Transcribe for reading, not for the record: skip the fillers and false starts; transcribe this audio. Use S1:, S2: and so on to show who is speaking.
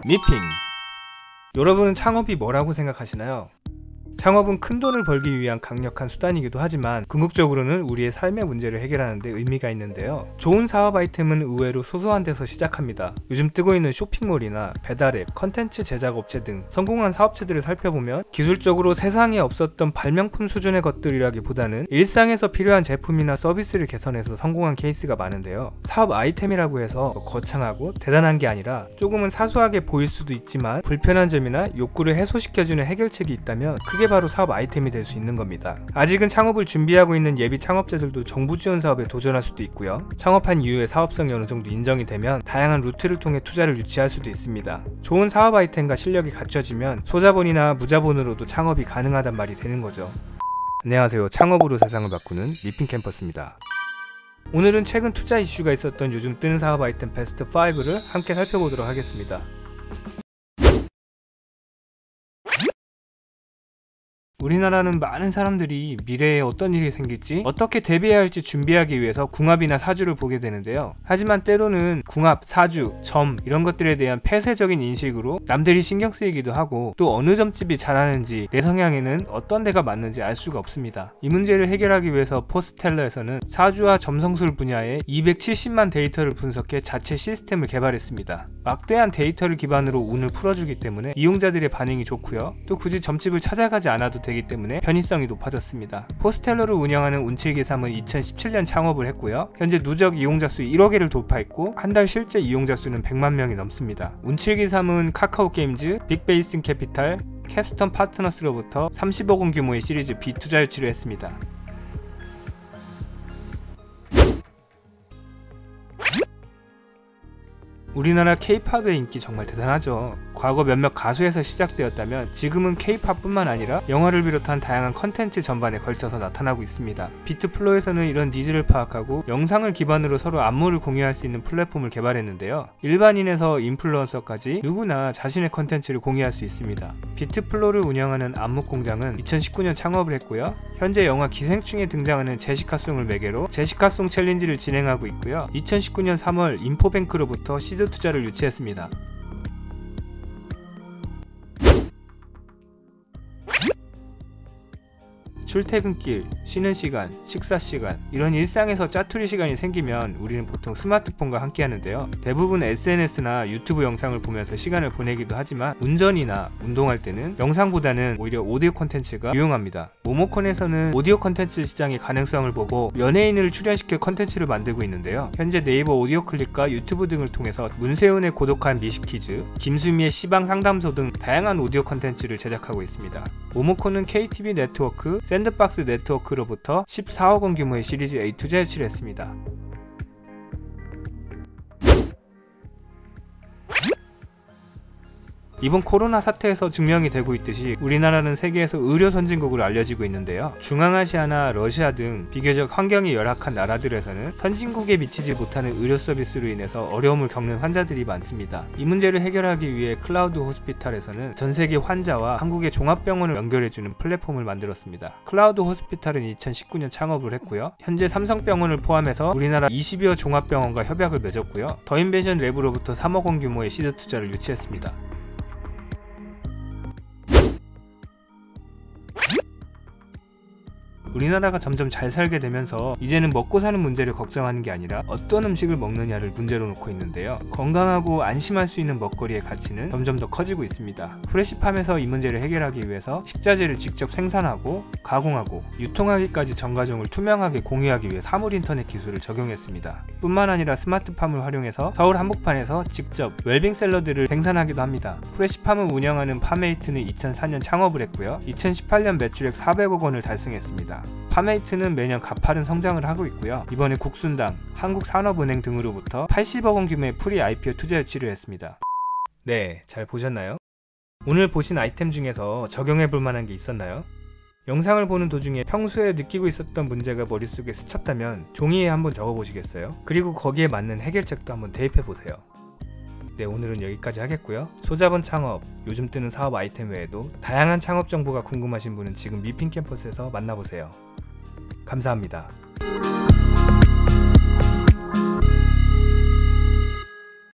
S1: 미핑. 여러분은 창업이 뭐라고 생각하시나요? 창업은 큰돈을 벌기 위한 강력한 수단이기도 하지만 궁극적으로는 우리의 삶의 문제를 해결하는 데 의미가 있는데요. 좋은 사업 아이템은 의외로 소소한 데서 시작합니다. 요즘 뜨고 있는 쇼핑몰이나 배달앱, 컨텐츠 제작 업체 등 성공한 사업체들을 살펴보면 기술적으로 세상에 없었던 발명품 수준의 것들이라기보다는 일상에서 필요한 제품이나 서비스를 개선해서 성공한 케이스가 많은데요. 사업 아이템이라고 해서 거창하고 대단한 게 아니라 조금은 사소하게 보일 수도 있지만 불편한 점이나 욕구를 해소시켜주는 해결책이 있다면 그게 바로 사업 아이템이 될 수 있는 겁니다. 아직은 창업을 준비하고 있는 예비 창업자들도 정부 지원 사업에 도전할 수도 있고요. 창업한 이후에 사업성이 어느 정도 인정이 되면 다양한 루트를 통해 투자를 유치할 수도 있습니다. 좋은 사업 아이템과 실력이 갖춰지면 소자본이나 무자본으로도 창업이 가능하단 말이 되는 거죠. 안녕하세요. 창업으로 세상을 바꾸는 미핑 캠퍼스입니다. 오늘은 최근 투자 이슈가 있었던 요즘 뜨는 사업 아이템 베스트 5를 함께 살펴보도록 하겠습니다. 우리나라는 많은 사람들이 미래에 어떤 일이 생길지 어떻게 대비해야 할지 준비하기 위해서 궁합이나 사주를 보게 되는데요. 하지만 때로는 궁합, 사주, 점 이런 것들에 대한 폐쇄적인 인식으로 남들이 신경 쓰이기도 하고 또 어느 점집이 잘하는지 내 성향에는 어떤 데가 맞는지 알 수가 없습니다. 이 문제를 해결하기 위해서 포스텔러에서는 사주와 점성술 분야에 270만 데이터를 분석해 자체 시스템을 개발했습니다. 막대한 데이터를 기반으로 운을 풀어주기 때문에 이용자들의 반응이 좋고요. 또 굳이 점집을 찾아가지 않아도 되기 때문에 편의성이 높아졌습니다. 포스텔러를 운영하는 운칠기삼은 2017년 창업을 했고요. 현재 누적 이용자 수 1억 개를 돌파했고 한 달 실제 이용자 수는 100만 명이 넘습니다. 운칠기삼은 카카오게임즈, 빅베이슨 캐피탈, 캡스톤 파트너스로부터 30억 원 규모의 시리즈 B 투자 유치를 했습니다. 우리나라 K-팝의 인기 정말 대단하죠. 과거 몇몇 가수에서 시작되었다면 지금은 K-팝뿐만 아니라 영화를 비롯한 다양한 컨텐츠 전반에 걸쳐서 나타나고 있습니다. 비트플로에서는 이런 니즈를 파악하고 영상을 기반으로 서로 안무를 공유할 수 있는 플랫폼을 개발했는데요. 일반인에서 인플루언서까지 누구나 자신의 컨텐츠를 공유할 수 있습니다. 비트플로를 운영하는 안무공장은 2019년 창업을 했고요. 현재 영화 기생충에 등장하는 제시카송을 매개로 제시카송 챌린지를 진행하고 있고요. 2019년 3월 인포뱅크로부터 시드 투자를 유치했습니다. 출퇴근길, 쉬는 시간, 식사 시간 이런 일상에서 짜투리 시간이 생기면 우리는 보통 스마트폰과 함께 하는데요. 대부분 SNS나 유튜브 영상을 보면서 시간을 보내기도 하지만 운전이나 운동할 때는 영상보다는 오히려 오디오 콘텐츠가 유용합니다. 모모콘에서는 오디오 콘텐츠 시장의 가능성을 보고 연예인을 출연시켜 콘텐츠를 만들고 있는데요. 현재 네이버 오디오 클립과 유튜브 등을 통해서 문세윤의 고독한 미식퀴즈, 김수미의 시방 상담소 등 다양한 오디오 콘텐츠를 제작하고 있습니다. 모모콘은 KTV 네트워크, 샌드박스 네트워크로부터 14억 원 규모의 시리즈 A 투자 유치를 했습니다. 이번 코로나 사태에서 증명이 되고 있듯이 우리나라는 세계에서 의료 선진국으로 알려지고 있는데요. 중앙아시아나 러시아 등 비교적 환경이 열악한 나라들에서는 선진국에 미치지 못하는 의료 서비스로 인해서 어려움을 겪는 환자들이 많습니다. 이 문제를 해결하기 위해 클라우드 호스피탈에서는 전세계 환자와 한국의 종합병원을 연결해주는 플랫폼을 만들었습니다. 클라우드 호스피탈은 2019년 창업을 했고요. 현재 삼성병원을 포함해서 우리나라 20여 종합병원과 협약을 맺었고요. 더인벤션 랩으로부터 3억 원 규모의 시드 투자를 유치했습니다. 우리나라가 점점 잘 살게 되면서 이제는 먹고 사는 문제를 걱정하는 게 아니라 어떤 음식을 먹느냐를 문제로 놓고 있는데요. 건강하고 안심할 수 있는 먹거리의 가치는 점점 더 커지고 있습니다. 프레시팜에서 이 문제를 해결하기 위해서 식자재를 직접 생산하고 가공하고 유통하기까지 전 과정을 투명하게 공유하기 위해 사물 인터넷 기술을 적용했습니다. 뿐만 아니라 스마트팜을 활용해서 서울 한복판에서 직접 웰빙 샐러드를 생산하기도 합니다. 프레시팜을 운영하는 파메이트는 2004년 창업을 했고요. 2018년 매출액 400억 원을 달성했습니다. 파메이트는 매년 가파른 성장을 하고 있고요. 이번에 국순당, 한국산업은행 등으로부터 80억 원 규모의 프리 IPO 투자 유치를 했습니다. 네, 잘 보셨나요? 오늘 보신 아이템 중에서 적용해 볼 만한 게 있었나요? 영상을 보는 도중에 평소에 느끼고 있었던 문제가 머릿속에 스쳤다면 종이에 한번 적어보시겠어요? 그리고 거기에 맞는 해결책도 한번 대입해보세요. 네, 오늘은 여기까지 하겠고요. 소자본 창업, 요즘 뜨는 사업 아이템 외에도 다양한 창업 정보가 궁금하신 분은 지금 미핑 캠퍼스에서 만나보세요. 감사합니다.